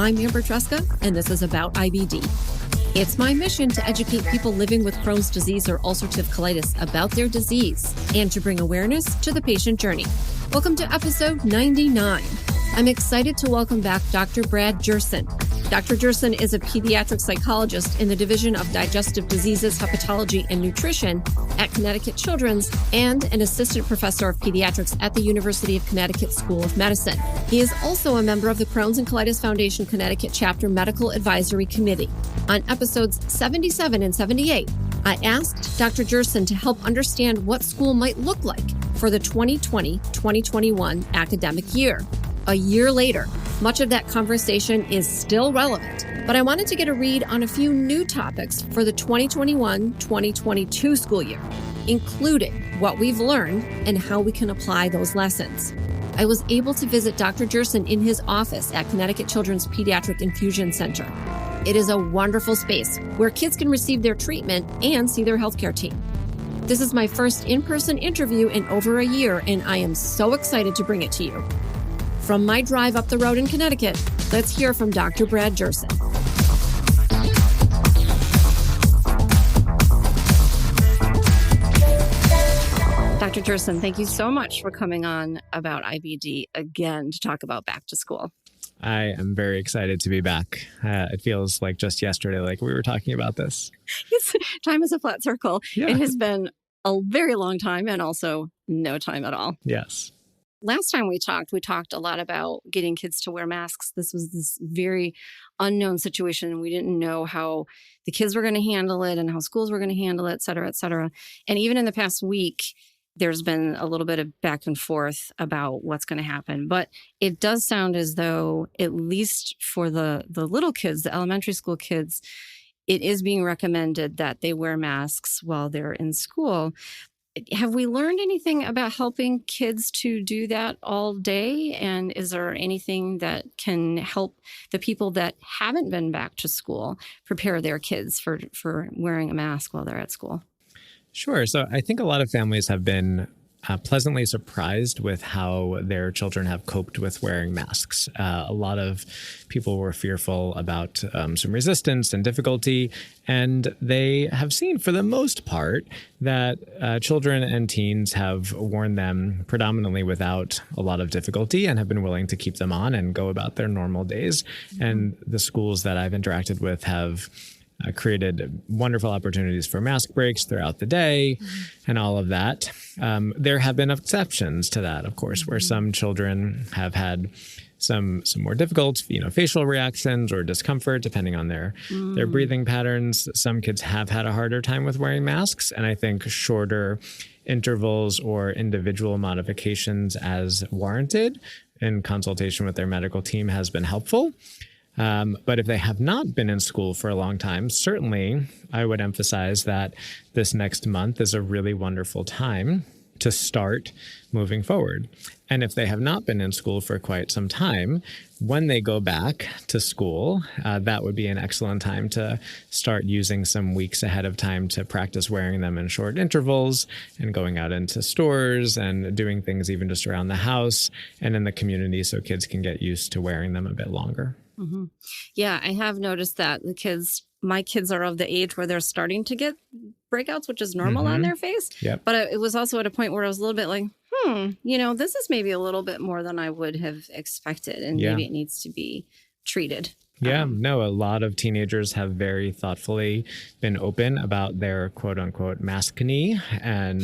I'm Amber Tresca, and this is About IBD. It's my mission to educate people living with Crohn's disease or ulcerative colitis about their disease and to bring awareness to the patient journey. Welcome to episode 99. I'm excited to welcome back Dr. Brad Jerson. Dr. Jerson is a pediatric psychologist in the Division of Digestive Diseases, Hepatology, and Nutrition at Connecticut Children's and an assistant professor of pediatrics at the University of Connecticut School of Medicine. He is also a member of the Crohn's and Colitis Foundation Connecticut Chapter Medical Advisory Committee. On episodes 77 and 78, I asked Dr. Jerson to help understand what school might look like for the 2020-2021 academic year. A year later, much of that conversation is still relevant, but I wanted to get a read on a few new topics for the 2021-2022 school year, including what we've learned and how we can apply those lessons. I was able to visit Dr. Jerson in his office at Connecticut Children's Pediatric Infusion Center. It is a wonderful space where kids can receive their treatment and see their healthcare team. This is my first in-person interview in over a year, and I am so excited to bring it to you. From my drive up the road in Connecticut, let's hear from Dr. Brad Jerson. Dr. Jerson, thank you so much for coming on About IBD again to talk about back to school. I am very excited to be back. It feels like just yesterday, like we were talking about this. Yes, time is a flat circle. Yeah. It has been a very long time and also no time at all. Yes. Last time we talked a lot about getting kids to wear masks. This was this very unknown situation. We didn't know how the kids were going to handle it and how schools were going to handle it, et cetera, et cetera. And even in the past week, there's been a little bit of back and forth about what's going to happen. But it does sound as though, at least for the little kids, the elementary school kids, it is being recommended that they wear masks while they're in school. Have we learned anything about helping kids to do that all day? And is there anything that can help the people that haven't been back to school prepare their kids for wearing a mask while they're at school? Sure. So I think a lot of families have been pleasantly surprised with how their children have coped with wearing masks. A lot of people were fearful about some resistance and difficulty, and they have seen, for the most part, that children and teens have worn them predominantly without a lot of difficulty and have been willing to keep them on and go about their normal days. And the schools that I've interacted with have created wonderful opportunities for mask breaks throughout the day and all of that. There have been exceptions to that, of course, where some children have had some more difficult, facial reactions or discomfort, depending on their breathing patterns. Some kids have had a harder time with wearing masks, and I think shorter intervals or individual modifications as warranted in consultation with their medical team has been helpful. But if they have not been in school for a long time, certainly I would emphasize that this next month is a really wonderful time to start moving forward. And if they have not been in school for quite some time, when they go back to school, that would be an excellent time to start using some weeks ahead of time to practice wearing them in short intervals and going out into stores and doing things even just around the house and in the community so kids can get used to wearing them a bit longer. Mm-hmm. Yeah, I have noticed that my kids are of the age where they're starting to get breakouts, which is normal on their face. Yep. But it was also at a point where I was a little bit like, this is maybe a little bit more than I would have expected. And maybe it needs to be treated. Yeah, no, a lot of teenagers have very thoughtfully been open about their quote unquote maskne and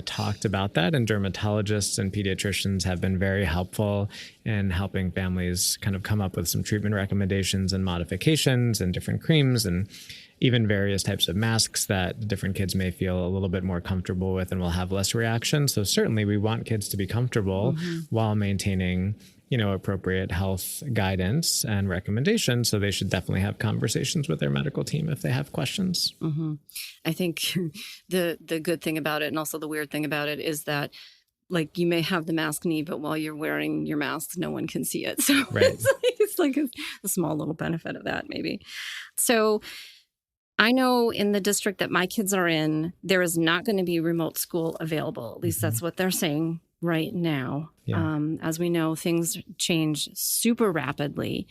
talked about that. And dermatologists and pediatricians have been very helpful in helping families kind of come up with some treatment recommendations and modifications and different creams and even various types of masks that different kids may feel a little bit more comfortable with and will have less reaction. So certainly we want kids to be comfortable while maintaining appropriate health guidance and recommendations. So they should definitely have conversations with their medical team if they have questions. I think the good thing about it and also the weird thing about it is that you may have the maskne, but while you're wearing your mask, no one can see it. So it's like a small little benefit of that maybe. So I know in the district that my kids are in, there is not going to be remote school available. At least that's what they're saying right now. Yeah. As we know, things change super rapidly.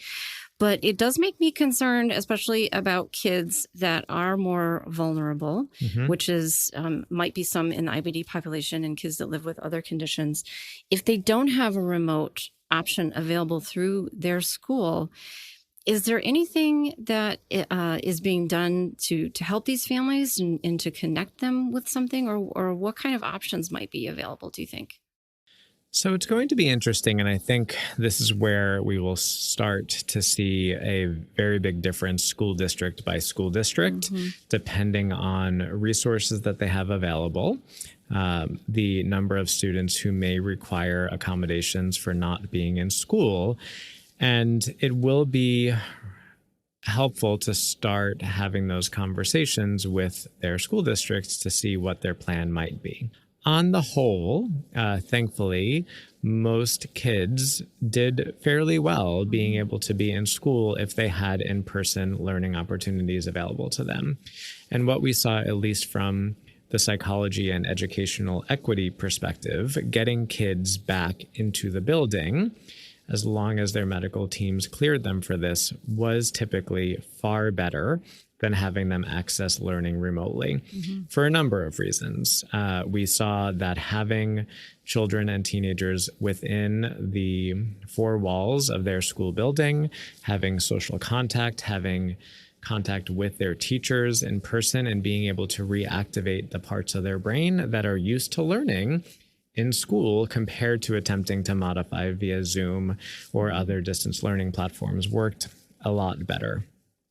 But it does make me concerned, especially about kids that are more vulnerable, which is might be some in the IBD population and kids that live with other conditions. If they don't have a remote option available through their school, is there anything that is being done to help these families and to connect them with something, or what kind of options might be available, do you think? So it's going to be interesting, and I think this is where we will start to see a very big difference school district by school district, depending on resources that they have available, the number of students who may require accommodations for not being in school. And it will be helpful to start having those conversations with their school districts to see what their plan might be. On the whole, thankfully, most kids did fairly well being able to be in school if they had in-person learning opportunities available to them. And what we saw, at least from the psychology and educational equity perspective, getting kids back into the building, as long as their medical teams cleared them for this, was typically far better than having them access learning remotely for a number of reasons. We saw that having children and teenagers within the four walls of their school building, having social contact, having contact with their teachers in person, and being able to reactivate the parts of their brain that are used to learning in school compared to attempting to modify via Zoom or other distance learning platforms worked a lot better.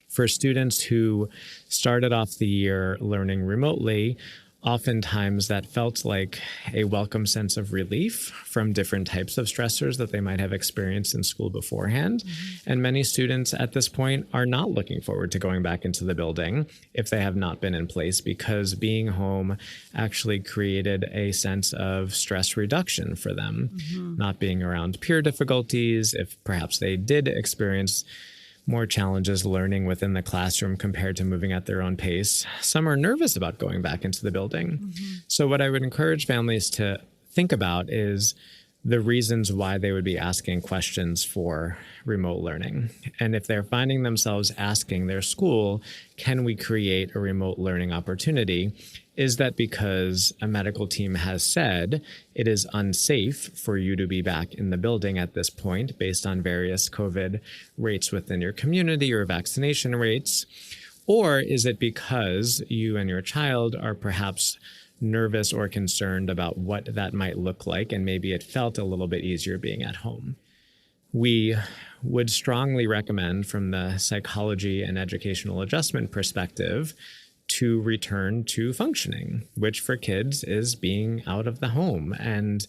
For students who started off the year learning remotely, oftentimes that felt like a welcome sense of relief from different types of stressors that they might have experienced in school beforehand. And many students at this point are not looking forward to going back into the building if they have not been in place, because being home actually created a sense of stress reduction for them, not being around peer difficulties, if perhaps they did experience more challenges learning within the classroom compared to moving at their own pace. Some are nervous about going back into the building. So what I would encourage families to think about is the reasons why they would be asking questions for remote learning. And if they're finding themselves asking their school, can we create a remote learning opportunity? Is that because a medical team has said it is unsafe for you to be back in the building at this point based on various COVID rates within your community or vaccination rates? Or is it because you and your child are perhaps nervous or concerned about what that might look like, and maybe it felt a little bit easier being at home? We would strongly recommend, from the psychology and educational adjustment perspective, to return to functioning, which for kids is being out of the home and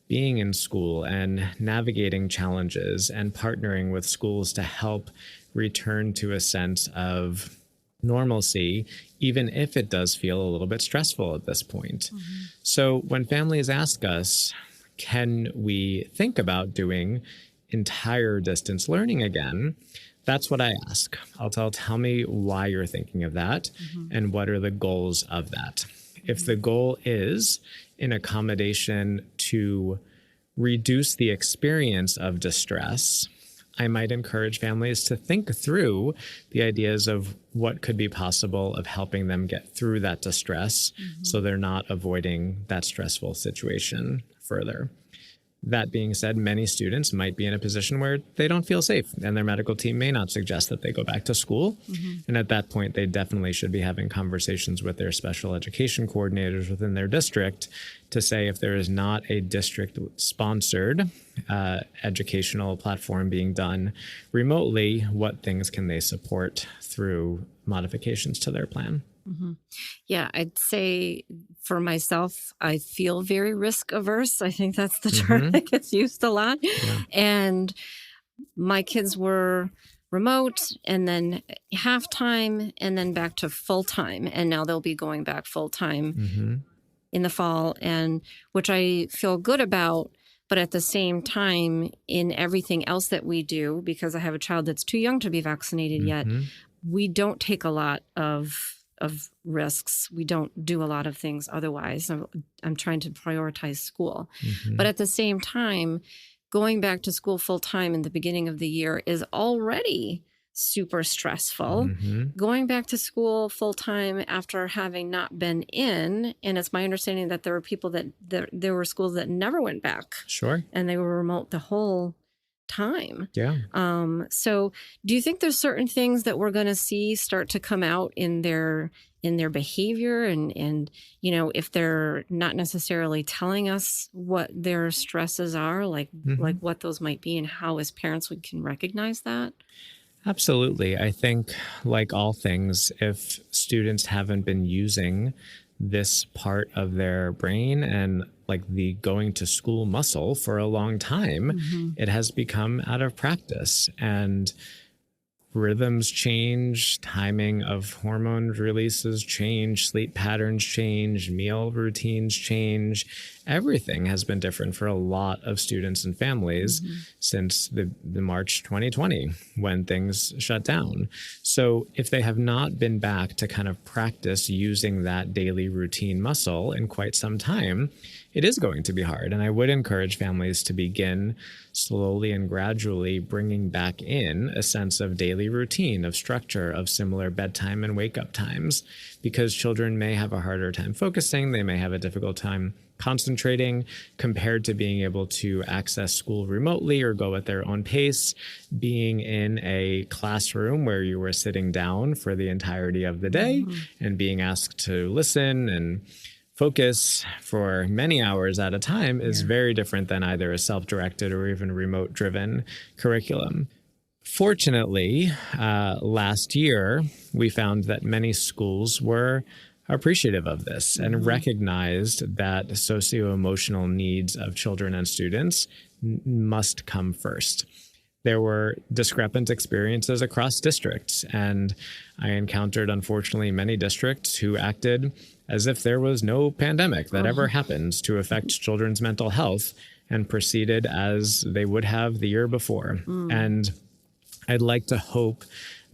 being in school and navigating challenges and partnering with schools to help return to a sense of normalcy, even if it does feel a little bit stressful at this point. So when families ask us, can we think about doing entire distance learning again? That's what I ask. Tell me why you're thinking of that and what are the goals of that. If the goal is an accommodation to reduce the experience of distress, I might encourage families to think through the ideas of what could be possible of helping them get through that distress so they're not avoiding that stressful situation further. That being said, many students might be in a position where they don't feel safe and their medical team may not suggest that they go back to school. And at that point, they definitely should be having conversations with their special education coordinators within their district to say, if there is not a district-sponsored educational platform being done remotely, what things can they support through modifications to their plan? Yeah, I'd say for myself, I feel very risk averse. I think that's the term that gets used a lot. And my kids were remote and then half-time and then back to full-time. And now they'll be going back full-time in the fall, and which I feel good about. But at the same time, in everything else that we do, because I have a child that's too young to be vaccinated yet, we don't take a lot of risks. We don't do a lot of things otherwise. I'm trying to prioritize school. But at the same time, going back to school full time in the beginning of the year is already super stressful. Going back to school full time after having not been in, and it's my understanding that there were people that there were schools that never went back. Sure. And they were remote the whole time. Yeah. So do you think there's certain things that we're going to see start to come out in their behavior and if they're not necessarily telling us what their stresses are, like what those might be and how as parents we can recognize that? Absolutely. I think, like all things, if students haven't been using this part of their brain and like the going to school muscle for a long time, it has become out of practice. And rhythms change, timing of hormone releases change, sleep patterns change, meal routines change. Everything has been different for a lot of students and families since the March 2020 when things shut down. So if they have not been back to kind of practice using that daily routine muscle in quite some time, it is going to be hard. And I would encourage families to begin slowly and gradually bringing back in a sense of daily routine, of structure, of similar bedtime and wake up times, because children may have a harder time focusing. They may have a difficult time concentrating compared to being able to access school remotely or go at their own pace, being in a classroom where you were sitting down for the entirety of the day and being asked to listen and focus for many hours at a time is very different than either a self-directed or even remote-driven curriculum. Fortunately, last year, we found that many schools were appreciative of this and recognized that socio-emotional needs of children and students must come first. There were discrepant experiences across districts, and I encountered, unfortunately, many districts who acted as if there was no pandemic that ever happened to affect children's mental health and proceeded as they would have the year before. And I'd like to hope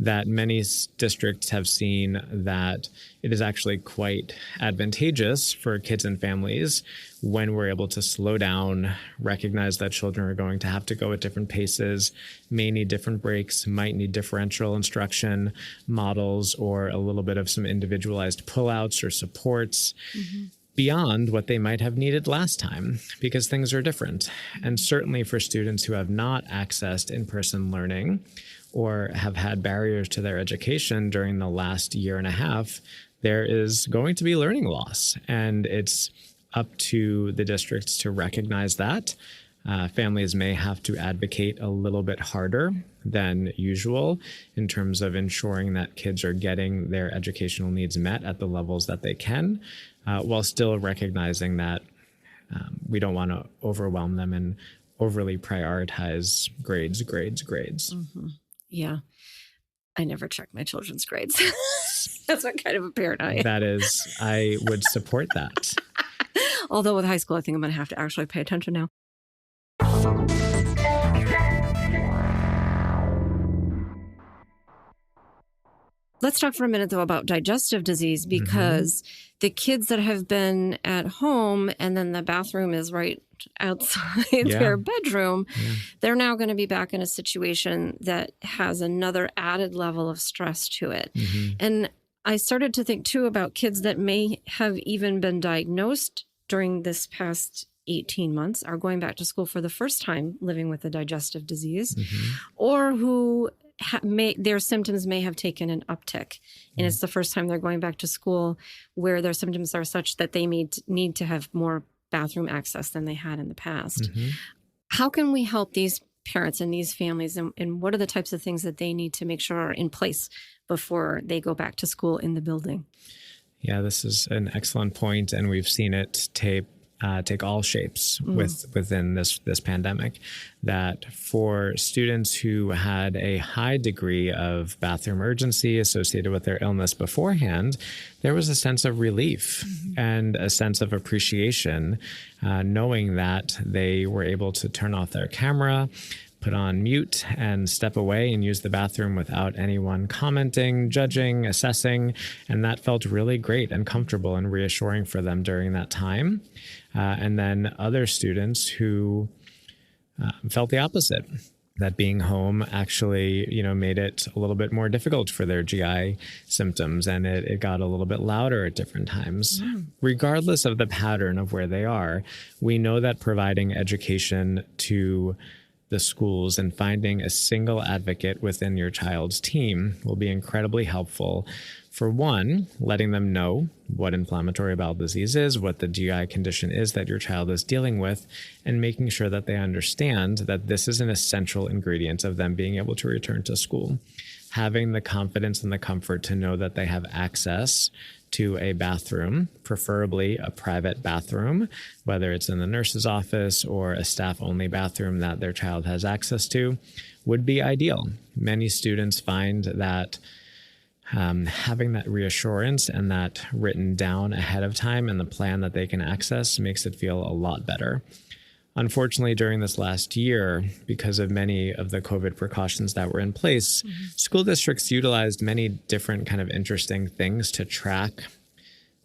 that many districts have seen that it is actually quite advantageous for kids and families when we're able to slow down, recognize that children are going to have to go at different paces, may need different breaks, might need differential instruction models, or a little bit of some individualized pullouts or supports beyond what they might have needed last time, because things are different. And certainly for students who have not accessed in-person learning or have had barriers to their education during the last year and a half, there is going to be learning loss. And it's up to the districts to recognize that. Families may have to advocate a little bit harder than usual in terms of ensuring that kids are getting their educational needs met at the levels that they can, while still recognizing that we don't want to overwhelm them and overly prioritize grades. Yeah. I never check my children's grades. That's what kind of a parent I am. That is, I would support that. Although with high school, I think I'm going to have to actually pay attention now. Let's talk for a minute, though, about digestive disease, because the kids that have been at home and then the bathroom is right outside their bedroom, they're now going to be back in a situation that has another added level of stress to it. And I started to think, too, about kids that may have even been diagnosed during this past 18 months, are going back to school for the first time living with a digestive disease, or who their symptoms may have taken an uptick, and it's the first time they're going back to school where their symptoms are such that they need to have more bathroom access than they had in the past. How can we help these parents and these families, and what are the types of things that they need to make sure are in place before they go back to school in the building? Yeah, this is an excellent point, and we've seen it take all shapes within this pandemic, that for students who had a high degree of bathroom urgency associated with their illness beforehand, there was a sense of relief and a sense of appreciation, knowing that they were able to turn off their camera, put on mute, and step away and use the bathroom without anyone commenting, judging, assessing. And that felt really great and comfortable and reassuring for them during that time. And then other students who felt the opposite. That being home actually, made it a little bit more difficult for their GI symptoms, and it got a little bit louder at different times. Regardless of the pattern of where they are, we know that providing education to the schools and finding a single advocate within your child's team will be incredibly helpful. For one, letting them know what inflammatory bowel disease is, what the GI condition is that your child is dealing with, and making sure that they understand that this is an essential ingredient of them being able to return to school. Having the confidence and the comfort to know that they have access to a bathroom, preferably a private bathroom, whether it's in the nurse's office or a staff-only bathroom that their child has access to, would be ideal. Many students find that having that reassurance and that written down ahead of time and the plan that they can access makes it feel a lot better. Unfortunately, during this last year, because of many of the COVID precautions that were in place, school districts utilized many different kind of interesting things to track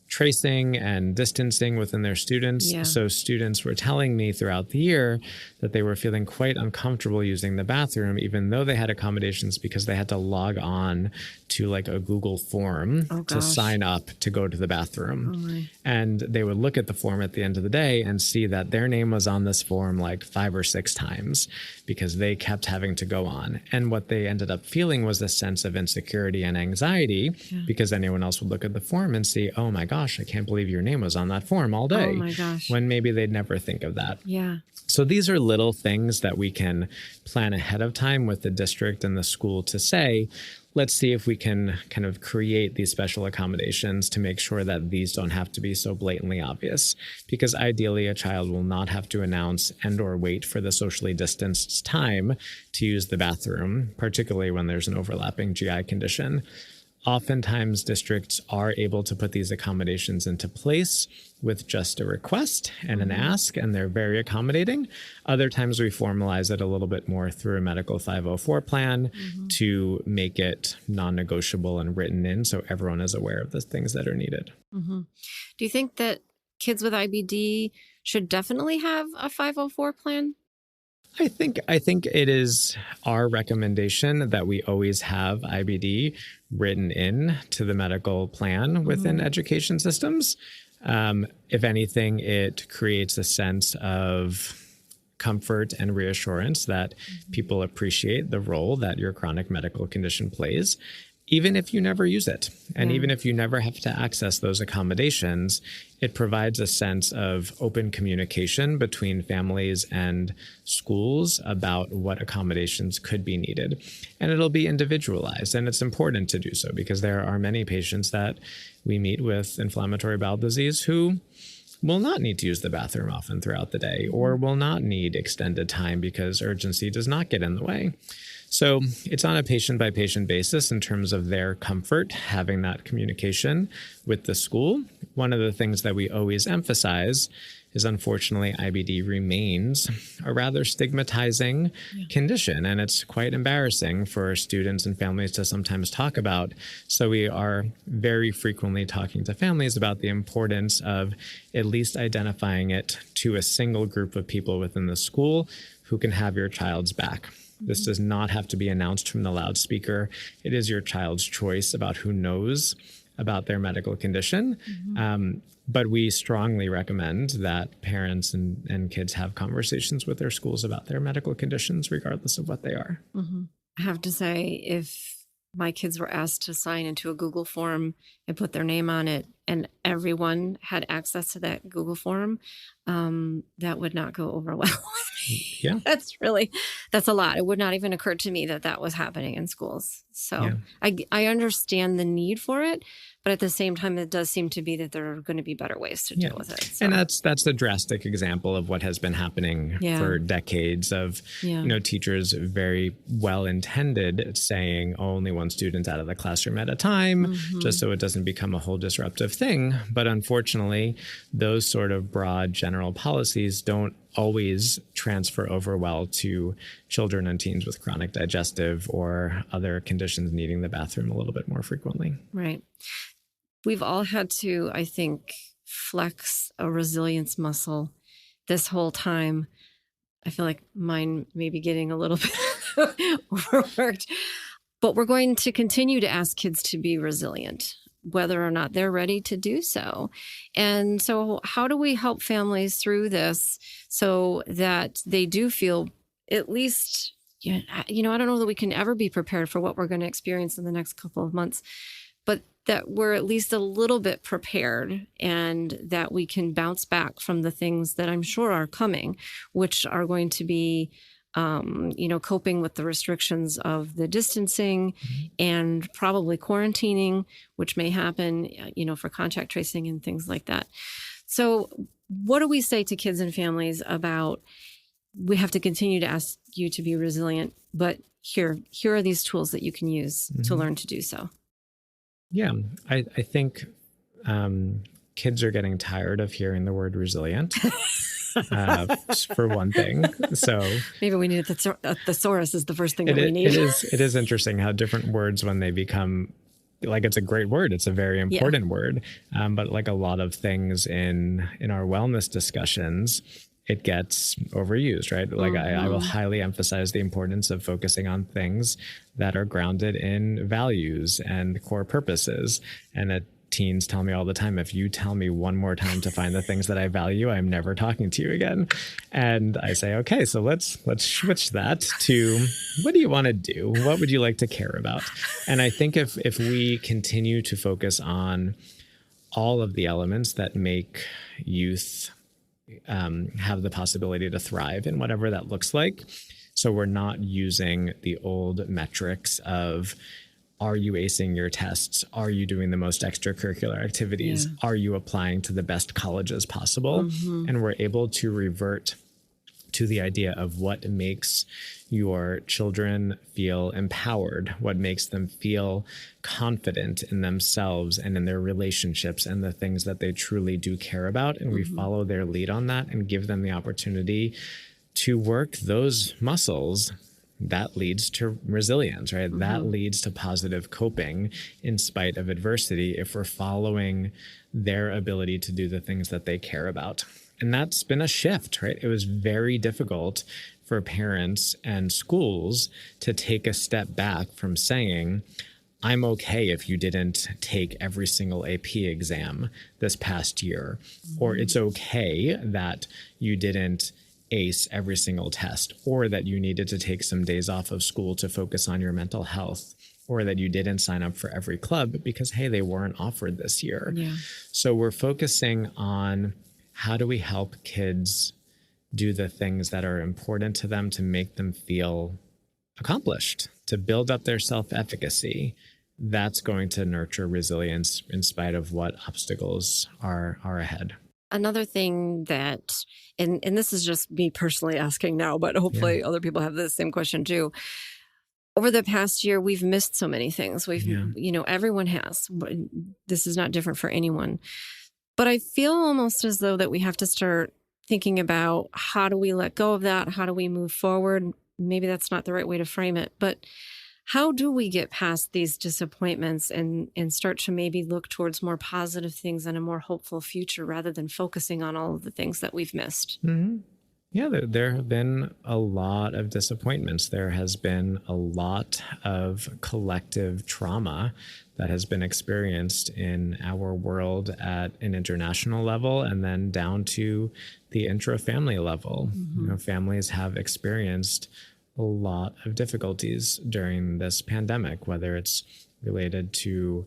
tracing and distancing within their students. Yeah. So students were telling me throughout the year that they were feeling quite uncomfortable using the bathroom, even though they had accommodations, because they had to log on to like a Google form to sign up to go to the bathroom. And they would look at the form at the end of the day and see that their name was on this form like 5 or 6 times because they kept having to go on. And what they ended up feeling was a sense of insecurity and anxiety because anyone else would look at the form and see, oh my gosh, I can't believe your name was on that form all day. Oh my gosh. When maybe they'd never think of that. Yeah. So these are little things that we can plan ahead of time with the district and the school to say, let's see if we can kind of create these special accommodations to make sure that these don't have to be so blatantly obvious. Because ideally, a child will not have to announce and or wait for the socially distanced time to use the bathroom, particularly when there's an overlapping GI condition. Oftentimes, districts are able to put these accommodations into place with just a request and an ask, and they're very accommodating. Other times, we formalize it a little bit more through a medical 504 plan to make it non-negotiable and written in so everyone is aware of the things that are needed. Do you think that kids with IBD should definitely have a 504 plan? I think it is our recommendation that we always have IBD written in to the medical plan within education systems. If anything, it creates a sense of comfort and reassurance that people appreciate the role that your chronic medical condition plays, even if you never use it. And even if you never have to access those accommodations, it provides a sense of open communication between families and schools about what accommodations could be needed. And it'll be individualized. And it's important to do so because there are many patients that we meet with inflammatory bowel disease who will not need to use the bathroom often throughout the day or will not need extended time because urgency does not get in the way. So it's on a patient-by-patient basis in terms of their comfort having that communication with the school. One of the things that we always emphasize is, unfortunately, IBD remains a rather stigmatizing condition, and it's quite embarrassing for students and families to sometimes talk about. So we are very frequently talking to families about the importance of at least identifying it to a single group of people within the school who can have your child's back. This does not have to be announced from the loudspeaker. It is your child's choice about who knows about their medical condition. But we strongly recommend that parents and kids have conversations with their schools about their medical conditions, regardless of what they are. I have to say, if my kids were asked to sign into a Google form and put their name on it, and everyone had access to that Google form, that would not go over well with me. Yeah. That's a lot. It would not even occur to me that that was happening in schools. So I understand the need for it, but at the same time, it does seem to be that there are going to be better ways to deal with it. So. And that's a drastic example of what has been happening for decades of, teachers very well intended saying only one student out of the classroom at a time, just so it doesn't become a whole disruptive thing. But unfortunately, those sort of broad general policies don't always transfer over well to children and teens with chronic digestive or other conditions needing the bathroom a little bit more frequently. Right. We've all had to, I think, flex a resilience muscle this whole time. I feel like mine may be getting a little bit overworked, but we're going to continue to ask kids to be resilient, whether or not they're ready to do so. And so how do we help families through this so that they do feel at least, I don't know that we can ever be prepared for what we're going to experience in the next couple of months, but that we're at least a little bit prepared and that we can bounce back from the things that I'm sure are coming, which are going to be, coping with the restrictions of the distancing and probably quarantining, which may happen, for contact tracing and things like that. So what do we say to kids and families about, we have to continue to ask you to be resilient, but here are these tools that you can use to learn to do so? Yeah, I think kids are getting tired of hearing the word resilient, for one thing. So maybe we need a thesaurus is the first thing that we need. It is interesting how different words, when they become, like, it's a great word, it's a very important word, but like a lot of things in our wellness discussions, it gets overused, right? Like I will highly emphasize the importance of focusing on things that are grounded in values and core purposes. And teens tell me all the time, if you tell me one more time to find the things that I value, I'm never talking to you again. And I say, okay, so let's switch that to, what do you want to do? What would you like to care about? And I think if we continue to focus on all of the elements that make youth have the possibility to thrive in whatever that looks like. So we're not using the old metrics of, are you acing your tests? Are you doing the most extracurricular activities? Yeah. Are you applying to the best colleges possible? And we're able to revert to the idea of what makes your children feel empowered, what makes them feel confident in themselves and in their relationships and the things that they truly do care about. And we follow their lead on that and give them the opportunity to work those muscles. That leads to resilience, right? That leads to positive coping in spite of adversity if we're following their ability to do the things that they care about. And that's been a shift, right? It was very difficult for parents and schools to take a step back from saying, I'm okay if you didn't take every single AP exam this past year, or it's okay that you didn't ace every single test, or that you needed to take some days off of school to focus on your mental health, or that you didn't sign up for every club because, hey, they weren't offered this year. Yeah. So we're focusing on, how do we help kids do the things that are important to them to make them feel accomplished, to build up their self-efficacy? That's going to nurture resilience in spite of what obstacles are ahead. Another thing that, and this is just me personally asking now, but hopefully other people have the same question too. Over the past year, we've missed so many things. Everyone has. This is not different for anyone. But I feel almost as though that we have to start thinking about, how do we let go of that? How do we move forward? Maybe that's not the right way to frame it, but how do we get past these disappointments and start to maybe look towards more positive things and a more hopeful future rather than focusing on all of the things that we've missed? Yeah, there have been a lot of disappointments. There has been a lot of collective trauma that has been experienced in our world at an international level and then down to the intra-family level. Families have experienced a lot of difficulties during this pandemic, whether it's related to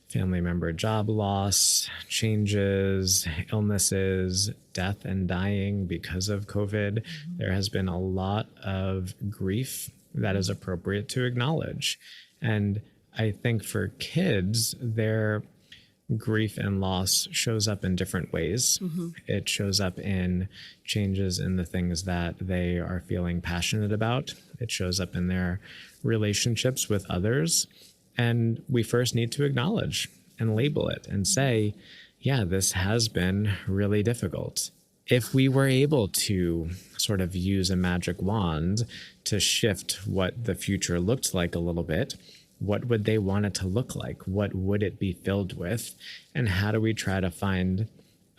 family member job loss, changes, illnesses, death and dying because of COVID. There has been a lot of grief that is appropriate to acknowledge. And I think for kids, their grief and loss shows up in different ways. It shows up in changes in the things that they are feeling passionate about. It shows up in their relationships with others. And we first need to acknowledge and label it and say, yeah, this has been really difficult. If we were able to sort of use a magic wand to shift what the future looked like a little bit, what would they want it to look like? What would it be filled with? And how do we try to find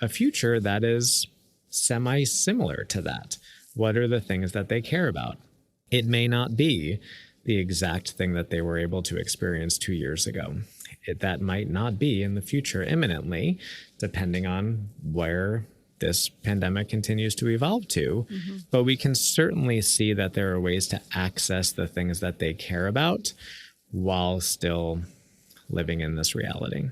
a future that is semi-similar to that? What are the things that they care about? It may not be the exact thing that they were able to experience 2 years ago. That might not be in the future imminently, depending on where this pandemic continues to evolve to. But we can certainly see that there are ways to access the things that they care about while still living in this reality.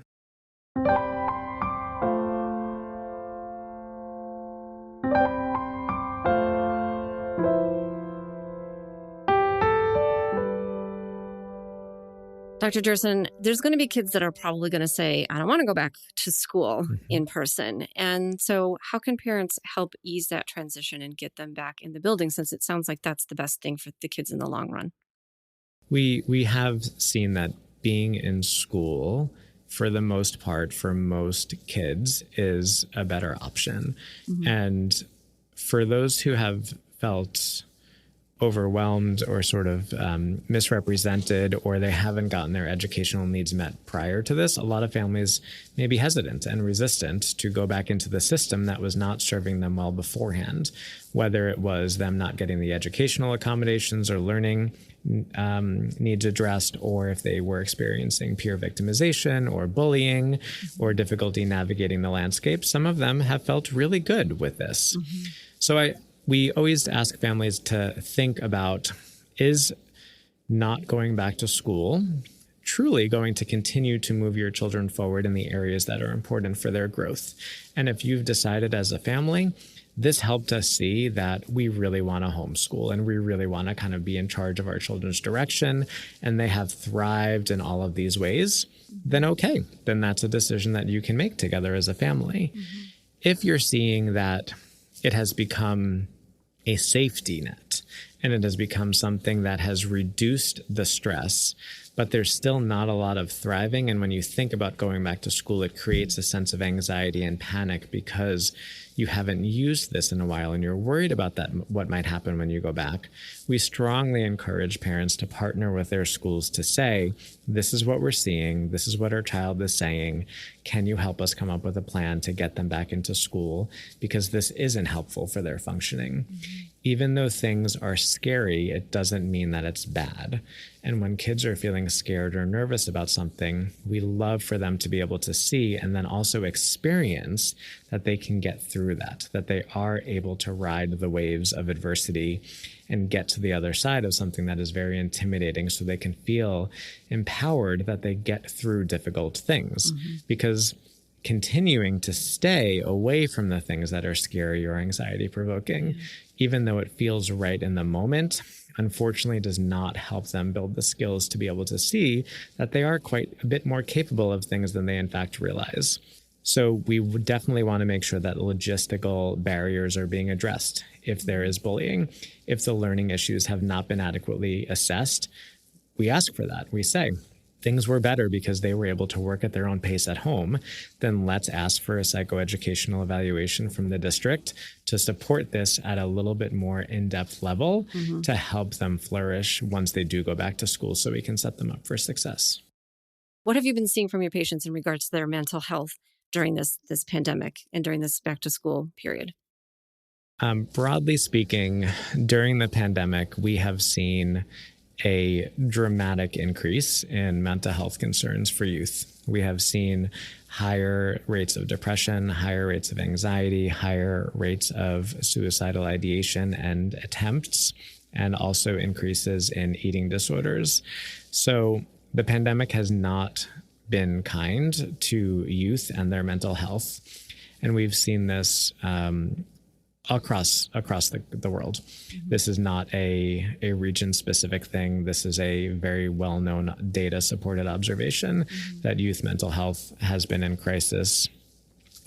Dr. Jerson, there's going to be kids that are probably going to say, I don't want to go back to school in person. And so how can parents help ease that transition and get them back in the building, since it sounds like that's the best thing for the kids in the long run? We have seen that being in school, for the most part, for most kids, is a better option. And for those who have felt overwhelmed or sort of misrepresented, or they haven't gotten their educational needs met prior to this, a lot of families may be hesitant and resistant to go back into the system that was not serving them well beforehand, whether it was them not getting the educational accommodations or learning needs addressed, or if they were experiencing peer victimization or bullying or difficulty navigating the landscape. Some of them have felt really good with this. So we always ask families to think about, is not going back to school truly going to continue to move your children forward in the areas that are important for their growth? And if you've decided as a family, this helped us see that we really want to homeschool and we really want to kind of be in charge of our children's direction, and they have thrived in all of these ways, then okay, then that's a decision that you can make together as a family. If you're seeing that it has become a safety net and it has become something that has reduced the stress, but there's still not a lot of thriving, and when you think about going back to school, it creates a sense of anxiety and panic because you haven't used this in a while and you're worried about that, what might happen when you go back. We strongly encourage parents to partner with their schools to say, this is what we're seeing, this is what our child is saying, can you help us come up with a plan to get them back into school, because this isn't helpful for their functioning. Even though things are scary, it doesn't mean that it's bad. And when kids are feeling scared or nervous about something, we love for them to be able to see and then also experience that they can get through that they are able to ride the waves of adversity and get to the other side of something that is very intimidating, so they can feel empowered that they get through difficult things. Because continuing to stay away from the things that are scary or anxiety provoking, even though it feels right in the moment, unfortunately does not help them build the skills to be able to see that they are quite a bit more capable of things than they in fact realize. So we would definitely want to make sure that logistical barriers are being addressed. If there is bullying, if the learning issues have not been adequately assessed, we ask for that. We say, things were better because they were able to work at their own pace at home, then let's ask for a psychoeducational evaluation from the district to support this at a little bit more in-depth level to help them flourish once they do go back to school, so we can set them up for success. What have you been seeing from your patients in regards to their mental health during this pandemic and during this back to school period? Broadly speaking, during the pandemic, we have seen a dramatic increase in mental health concerns for youth. We have seen higher rates of depression, higher rates of anxiety, higher rates of suicidal ideation and attempts, and also increases in eating disorders. So the pandemic has not been kind to youth and their mental health. And we've seen this across the world. This is not a region-specific thing. This is a very well-known data-supported observation that youth mental health has been in crisis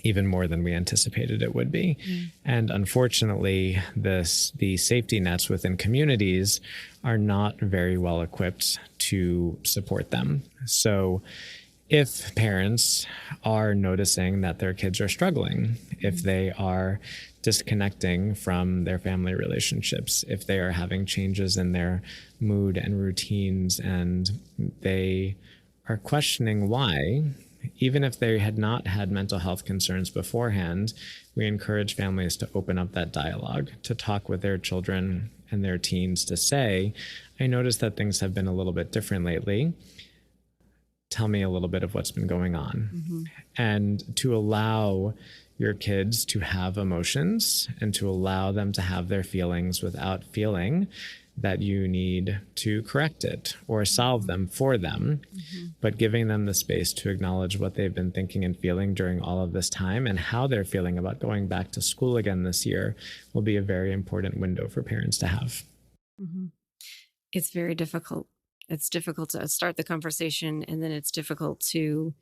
even more than we anticipated it would be. And unfortunately, the safety nets within communities are not very well equipped to support them. So if parents are noticing that their kids are struggling, if they are disconnecting from their family relationships, if they are having changes in their mood and routines, and they are questioning why, even if they had not had mental health concerns beforehand, we encourage families to open up that dialogue, to talk with their children and their teens, to say, I noticed that things have been a little bit different lately. Tell me a little bit of what's been going on. And to allow your kids to have emotions and to allow them to have their feelings without feeling that you need to correct it or solve them for them, but giving them the space to acknowledge what they've been thinking and feeling during all of this time and how they're feeling about going back to school again this year will be a very important window for parents to have. It's very difficult. It's difficult to start the conversation, and then it's difficult to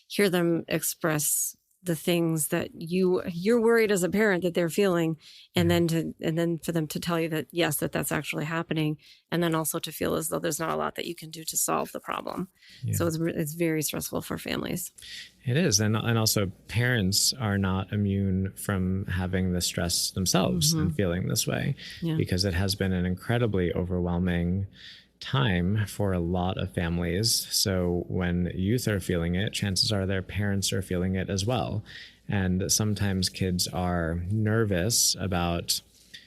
hear them express the things that you're worried as a parent that they're feeling, and then for them to tell you that yes, that's actually happening, and then also to feel as though there's not a lot that you can do to solve the problem. So it's very stressful for families. It is, and also parents are not immune from having the stress themselves and feeling this way, because it has been an incredibly overwhelming time for a lot of families. So when youth are feeling it, chances are their parents are feeling it as well. And sometimes kids are nervous about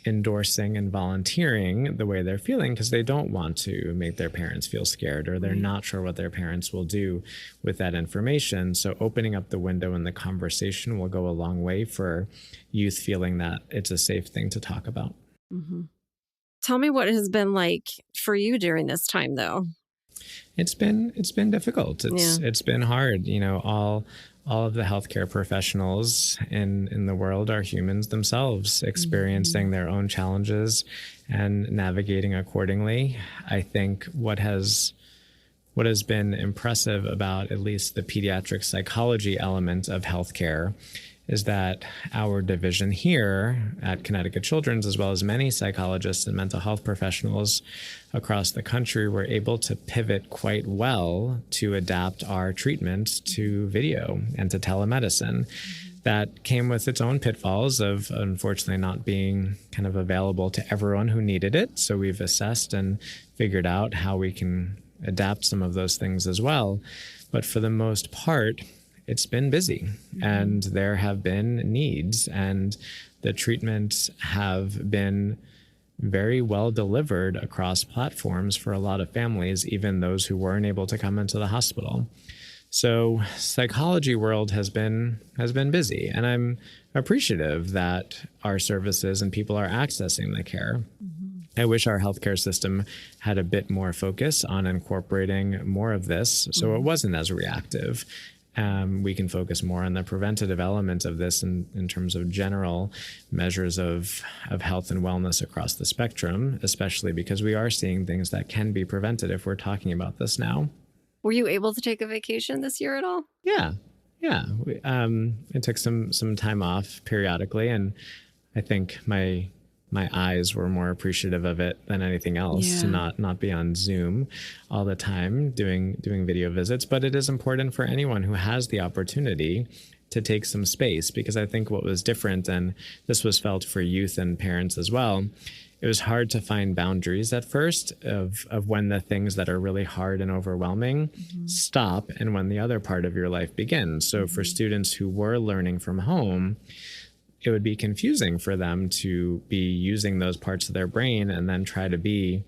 endorsing and volunteering the way they're feeling because they don't want to make their parents feel scared, or they're not sure what their parents will do with that information. So opening up the window in the conversation will go a long way for youth feeling that it's a safe thing to talk about. Tell me what it has been like for you during this time, though. It's been difficult. It's been hard. You know, all of the healthcare professionals in the world are humans themselves, experiencing their own challenges and navigating accordingly. I think what has been impressive about at least the pediatric psychology element of healthcare is that our division here at Connecticut Children's, as well as many psychologists and mental health professionals across the country, were able to pivot quite well to adapt our treatment to video and to telemedicine. That came with its own pitfalls of unfortunately not being kind of available to everyone who needed it. So we've assessed and figured out how we can adapt some of those things as well. But for the most part, it's been busy and there have been needs, and the treatments have been very well delivered across platforms for a lot of families, even those who weren't able to come into the hospital. So psychology world has been busy, and I'm appreciative that our services and people are accessing the care. I wish our healthcare system had a bit more focus on incorporating more of this so it wasn't as reactive. We can focus more on the preventative element of this in terms of general measures of health and wellness across the spectrum, especially because we are seeing things that can be prevented if we're talking about this now. Were you able to take a vacation this year at all? Yeah. I took some time off periodically, and I think my eyes were more appreciative of it than anything else, to not be on Zoom all the time doing video visits. But it is important for anyone who has the opportunity to take some space, because I think what was different, and this was felt for youth and parents as well, it was hard to find boundaries at first of when the things that are really hard and overwhelming stop and when the other part of your life begins. So for students who were learning from home, it would be confusing for them to be using those parts of their brain and then try to be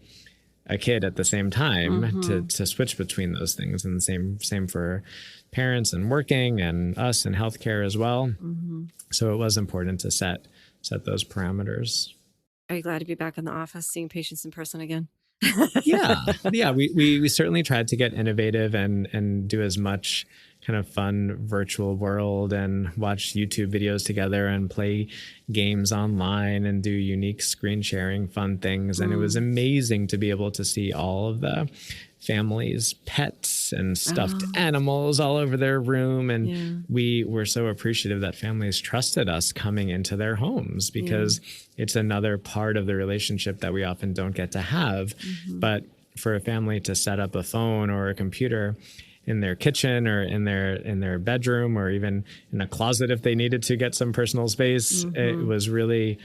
a kid at the same time to switch between those things. And the same for parents and working and us in healthcare as well. So it was important to set those parameters. Are you glad to be back in the office, seeing patients in person again? Yeah. We certainly tried to get innovative and do as much kind of fun virtual world and watch YouTube videos together and play games online and do unique screen sharing fun things. And it was amazing to be able to see all of the families' pets and stuffed animals all over their room. And we were so appreciative that families trusted us coming into their homes, because it's another part of the relationship that we often don't get to have. But for a family to set up a phone or a computer in their kitchen or in their bedroom or even in a closet if they needed to get some personal space, it was really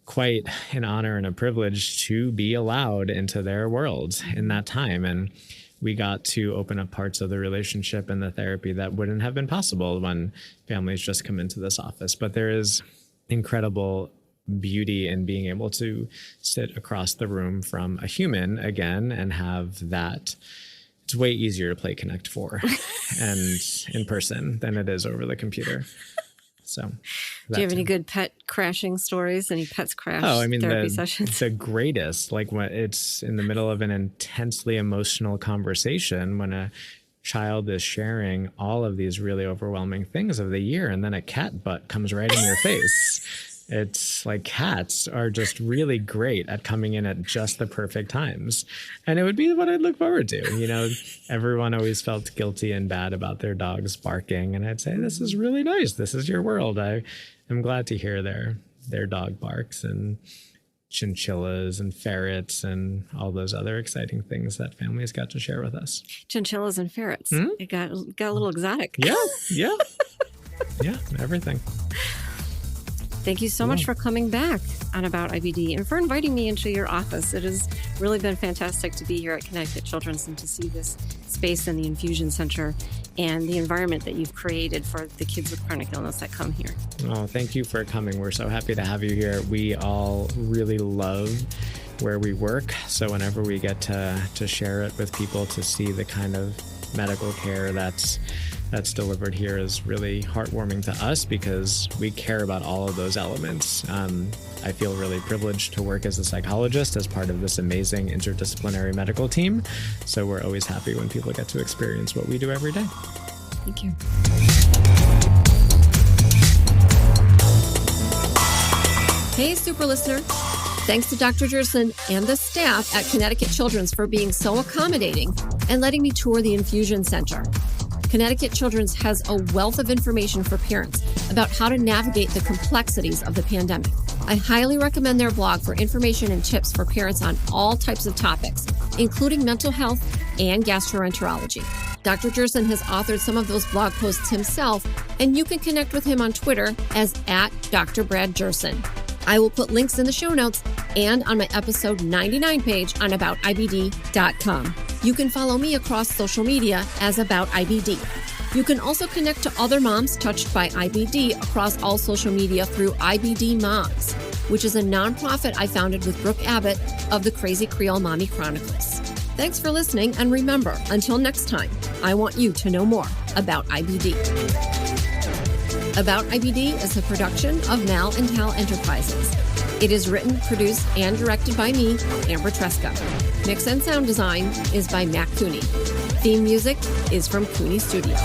quite an honor and a privilege to be allowed into their world in that time. And we got to open up parts of the relationship and the therapy that wouldn't have been possible when families just come into this office. But there is incredible beauty in being able to sit across the room from a human again and have that. It's way easier to play Connect 4 and in person than it is over the computer. So, do you have any good pet crashing stories? Any pets crash therapy sessions? The greatest, like when it's in the middle of an intensely emotional conversation, when a child is sharing all of these really overwhelming things of the year, and then a cat butt comes right in your face. It's like cats are just really great at coming in at just the perfect times. And it would be what I'd look forward to. You know, everyone always felt guilty and bad about their dogs barking. And I'd say, this is really nice. This is your world. I am glad to hear their dog barks and chinchillas and ferrets and all those other exciting things that families got to share with us. Chinchillas and ferrets. It got a little exotic. Yeah, everything. Thank you so much for coming back on About IBD and for inviting me into your office. It has really been fantastic to be here at Connecticut Children's and to see this space in the infusion center and the environment that you've created for the kids with chronic illness that come here. Oh, thank you for coming. We're so happy to have you here. We all really love where we work. So whenever we get to share it with people, to see the kind of medical care that's delivered here is really heartwarming to us because we care about all of those elements. I feel really privileged to work as a psychologist as part of this amazing interdisciplinary medical team. So we're always happy when people get to experience what we do every day. Thank you. Hey, super listener. Thanks to Dr. Jerson and the staff at Connecticut Children's for being so accommodating and letting me tour the infusion center. Connecticut Children's has a wealth of information for parents about how to navigate the complexities of the pandemic. I highly recommend their blog for information and tips for parents on all types of topics, including mental health and gastroenterology. Dr. Jerson has authored some of those blog posts himself, and you can connect with him on Twitter as @Dr. Brad Jerson. I will put links in the show notes and on my episode 99 page on aboutibd.com. You can follow me across social media as About IBD. You can also connect to other moms touched by IBD across all social media through IBD Moms, which is a nonprofit I founded with Brooke Abbott of the Crazy Creole Mommy Chronicles. Thanks for listening, and remember, until next time, I want you to know more about IBD. About IBD is a production of Mal and Tal Enterprises. It is written, produced, and directed by me, Amber Tresca. Mix and sound design is by Matt Cooney. Theme music is from Cooney Studio.